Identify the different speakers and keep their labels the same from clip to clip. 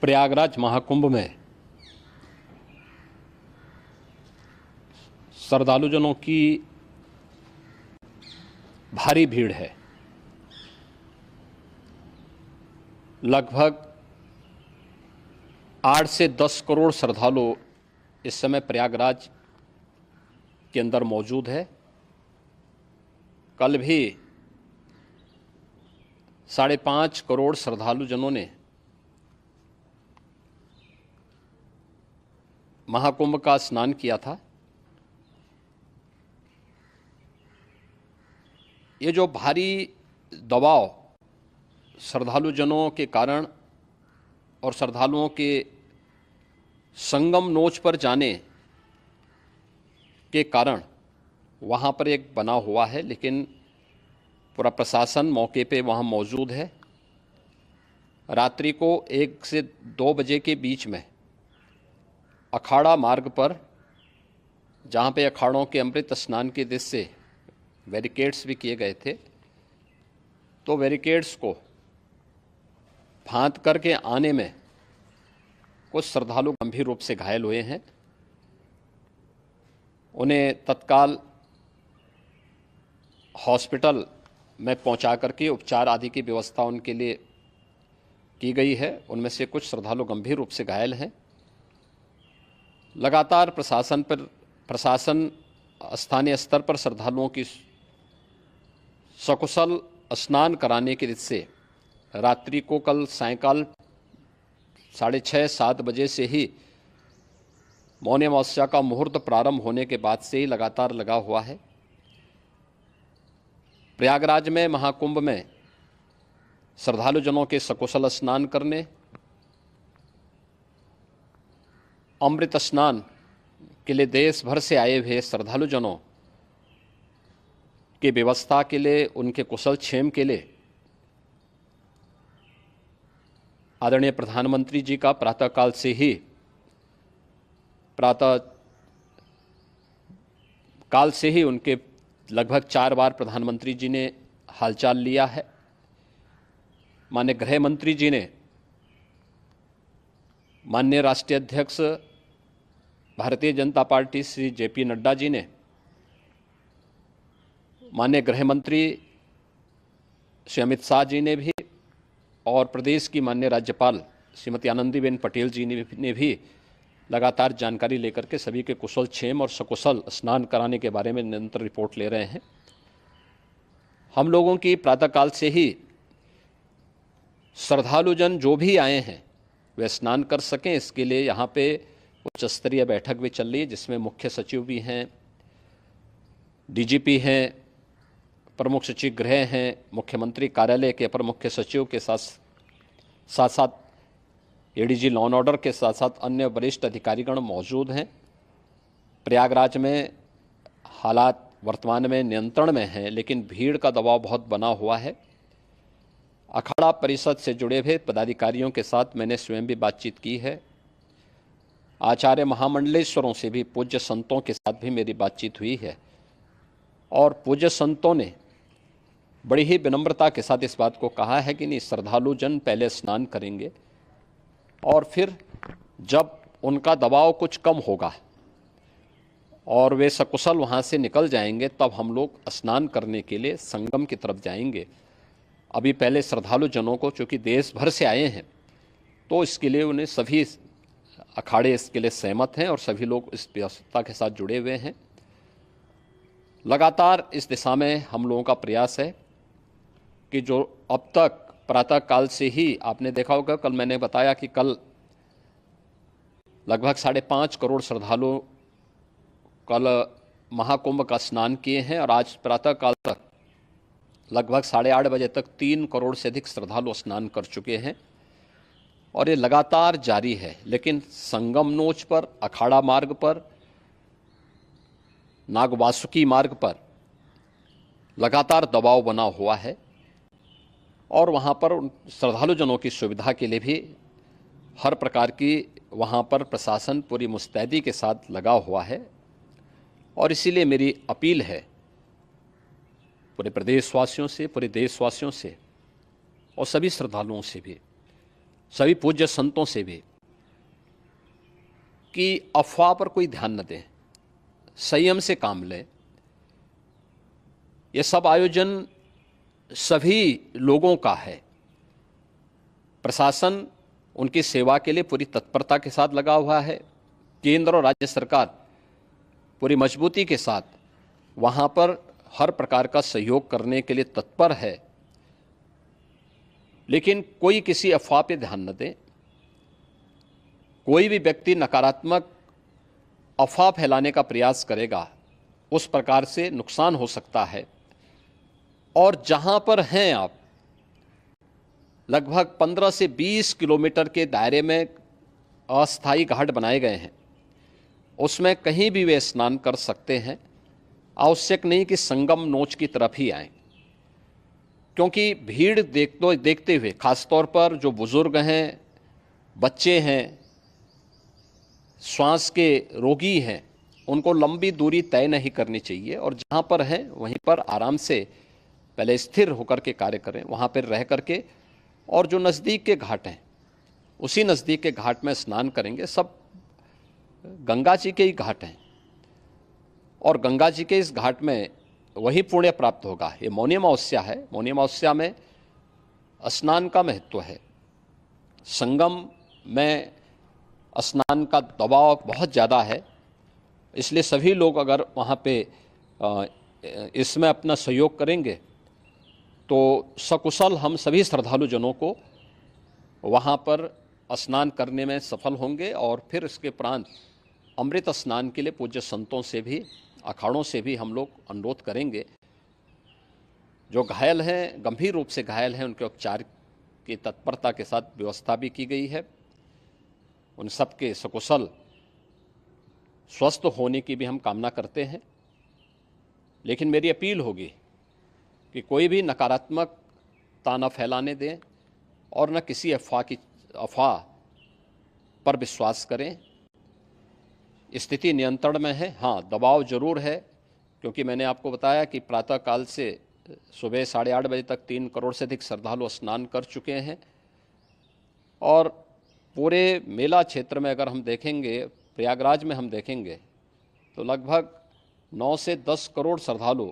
Speaker 1: प्रयागराज महाकुंभ में श्रद्धालुजनों की भारी भीड़ है। लगभग 8 से 10 करोड़ श्रद्धालु इस समय प्रयागराज के अंदर मौजूद है। कल भी 5.5 करोड़ श्रद्धालुजनों ने महाकुंभ का स्नान किया था। ये जो भारी दबाव श्रद्धालुजनों के कारण और श्रद्धालुओं के संगम नोच पर जाने के कारण वहाँ पर एक बना हुआ है, लेकिन पूरा प्रशासन मौके पे वहाँ मौजूद है। रात्रि को 1 से 2 बजे के बीच में अखाड़ा मार्ग पर, जहाँ पे अखाड़ों के अमृत स्नान के दृश्य से बैरिकेड्स भी किए गए थे, तो बैरिकेड्स को फांद करके आने में कुछ श्रद्धालु गंभीर रूप से घायल हुए हैं। उन्हें तत्काल हॉस्पिटल में पहुंचा करके उपचार आदि की व्यवस्था उनके लिए की गई है। उनमें से कुछ श्रद्धालु गंभीर रूप से घायल हैं। लगातार प्रशासन स्थानीय स्तर पर श्रद्धालुओं की सकुशल स्नान कराने के दृष्टि से रात्रि को कल सायंकाल 6:30-7 बजे से ही मौनी अमावस्या का मुहूर्त प्रारंभ होने के बाद से ही लगातार लगा हुआ है। प्रयागराज में महाकुंभ में श्रद्धालुजनों के सकुशल स्नान करने, अमृत स्नान के लिए देश भर से आए हुए श्रद्धालुजनों की व्यवस्था के लिए, उनके कुशल क्षेम के लिए आदरणीय प्रधानमंत्री जी का प्रातःकाल से ही उनके लगभग 4 बार प्रधानमंत्री जी ने हालचाल लिया है। माननीय गृह मंत्री जी ने, माननीय राष्ट्रीय अध्यक्ष भारतीय जनता पार्टी श्री JP नड्डा जी ने, माननीय गृह मंत्री श्री अमित शाह जी ने भी, और प्रदेश की माननीय राज्यपाल श्रीमती आनंदीबेन पटेल जी ने भी लगातार जानकारी लेकर के सभी के कुशल क्षेम और सकुशल स्नान कराने के बारे में निरंतर रिपोर्ट ले रहे हैं। हम लोगों की प्रातःकाल से ही श्रद्धालुजन जो भी आए हैं वे स्नान कर सकें, इसके लिए यहाँ पे उच्च स्तरीय बैठक भी चल रही है, जिसमें मुख्य सचिव भी हैं, DGP हैं, प्रमुख सचिव गृह हैं, मुख्यमंत्री कार्यालय के अपर मुख्य सचिव के साथ ADG लॉ एंड ऑर्डर के साथ साथ अन्य वरिष्ठ अधिकारीगण मौजूद हैं। प्रयागराज में हालात वर्तमान में नियंत्रण में हैं, लेकिन भीड़ का दबाव बहुत बना हुआ है। अखाड़ा परिषद से जुड़े हुए पदाधिकारियों के साथ मैंने स्वयं भी बातचीत की है। आचार्य महामंडलेश्वरों से भी, पूज्य संतों के साथ भी मेरी बातचीत हुई है, और पूज्य संतों ने बड़ी ही विनम्रता के साथ इस बात को कहा है कि नहीं, श्रद्धालु जन पहले स्नान करेंगे और फिर जब उनका दबाव कुछ कम होगा और वे सकुशल वहाँ से निकल जाएंगे, तब हम लोग स्नान करने के लिए संगम की तरफ जाएंगे। अभी पहले श्रद्धालु जनों को, चूँकि देश भर से आए हैं, तो इसके लिए उन्हें सभी अखाड़े इसके लिए सहमत हैं और सभी लोग इस व्यवस्था के साथ जुड़े हुए हैं। लगातार इस दिशा में हम लोगों का प्रयास है कि जो अब तक प्रातःकाल से ही आपने देखा होगा, कल मैंने बताया कि कल लगभग 5.5 करोड़ श्रद्धालु कल महाकुंभ का स्नान किए हैं, और आज प्रातःकाल तक लगभग 8:30 बजे तक 3 करोड़ से अधिक श्रद्धालु स्नान कर चुके हैं, और ये लगातार जारी है। लेकिन संगम नोच पर, अखाड़ा मार्ग पर, नागवासुकी मार्ग पर लगातार दबाव बना हुआ है, और वहाँ पर श्रद्धालुजनों की सुविधा के लिए भी हर प्रकार की वहाँ पर प्रशासन पूरी मुस्तैदी के साथ लगा हुआ है। और इसीलिए मेरी अपील है पूरे प्रदेशवासियों से, पूरे देशवासियों से और सभी श्रद्धालुओं से भी सभी पूज्य संतों से भी कि अफवाह पर कोई ध्यान न दें, संयम से काम लें। ये सब आयोजन सभी लोगों का है। प्रशासन उनकी सेवा के लिए पूरी तत्परता के साथ लगा हुआ है। केंद्र और राज्य सरकार पूरी मजबूती के साथ वहाँ पर हर प्रकार का सहयोग करने के लिए तत्पर है। लेकिन कोई किसी अफवाह पे ध्यान न दे। कोई भी व्यक्ति नकारात्मक अफवाह फैलाने का प्रयास करेगा, उस प्रकार से नुकसान हो सकता है। और जहाँ पर हैं आप, लगभग 15 से 20 किलोमीटर के दायरे में अस्थायी घाट बनाए गए हैं। उसमें कहीं भी वे स्नान कर सकते हैं। आवश्यक नहीं कि संगम नोच की तरफ ही आएं, क्योंकि भीड़ देखते हुए, खासतौर पर जो बुजुर्ग हैं, बच्चे हैं, श्वास के रोगी हैं, उनको लंबी दूरी तय नहीं करनी चाहिए। और जहाँ पर हैं वहीं पर आराम से पहले स्थिर होकर के कार्य करें, वहाँ पर रह करके। और जो नज़दीक के घाट हैं, उसी नज़दीक के घाट में स्नान करेंगे। सब गंगा जी के ही घाट हैं और गंगा जी के इस घाट में वही पुण्य प्राप्त होगा। ये मौनी अमावस्या है। मौनी अमावस्या में स्नान का महत्व है। संगम में स्नान का दबाव बहुत ज़्यादा है, इसलिए सभी लोग अगर वहाँ पे इसमें अपना सहयोग करेंगे तो सकुशल हम सभी श्रद्धालु जनों को वहाँ पर स्नान करने में सफल होंगे। और फिर इसके उपरांत अमृत स्नान के लिए पूज्य संतों से भी, अखाड़ों से भी हम लोग अनुरोध करेंगे। जो घायल हैं, गंभीर रूप से घायल हैं, उनके उपचार की तत्परता के साथ व्यवस्था भी की गई है। उन सब के सकुशल स्वस्थ होने की भी हम कामना करते हैं। लेकिन मेरी अपील होगी कि कोई भी नकारात्मकता न फैलाने दें और न किसी अफवाह पर विश्वास करें। स्थिति नियंत्रण में है। हाँ, दबाव जरूर है, क्योंकि मैंने आपको बताया कि प्रातःकाल से सुबह 8:30 बजे तक 3 करोड़ से अधिक श्रद्धालु स्नान कर चुके हैं। और पूरे मेला क्षेत्र में अगर हम देखेंगे, प्रयागराज में हम देखेंगे, तो लगभग 9 से 10 करोड़ श्रद्धालु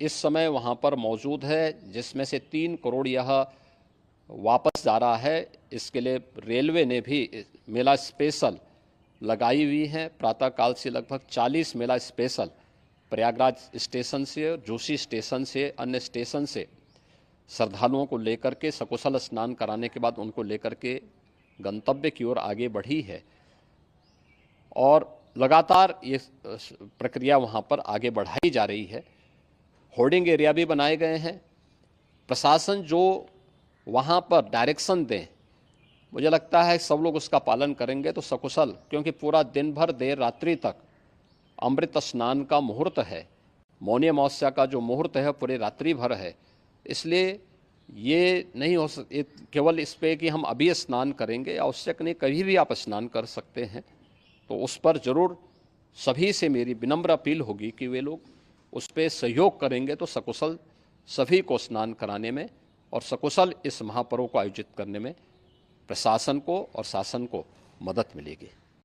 Speaker 1: इस समय वहाँ पर मौजूद है, जिसमें से 3 करोड़ यह वापस जा रहा है। इसके लिए रेलवे ने भी मेला स्पेशल लगाई हुई है। प्रातःकाल से लगभग 40 मेला स्पेशल प्रयागराज स्टेशन से, जोशी स्टेशन से, अन्य स्टेशन से श्रद्धालुओं को लेकर के सकुशल स्नान कराने के बाद उनको लेकर के गंतव्य की ओर आगे बढ़ी है। और लगातार ये प्रक्रिया वहाँ पर आगे बढ़ाई जा रही है। होर्डिंग एरिया भी बनाए गए हैं। प्रशासन जो वहाँ पर डायरेक्शन दें, मुझे लगता है सब लोग उसका पालन करेंगे तो सकुशल, क्योंकि पूरा दिन भर देर रात्रि तक अमृत स्नान का मुहूर्त है। मौनी अमावस्या का जो मुहूर्त है पूरे रात्रि भर है। इसलिए ये नहीं हो केवल इस पे कि हम अभी स्नान करेंगे, आवश्यक नहीं, कभी भी आप स्नान कर सकते हैं। तो उस पर ज़रूर सभी से मेरी विनम्र अपील होगी कि वे लोग उस पर सहयोग करेंगे तो सकुशल सभी को स्नान कराने में और सकुशल इस महापर्व को आयोजित करने में प्रशासन को और शासन को मदद मिलेगी।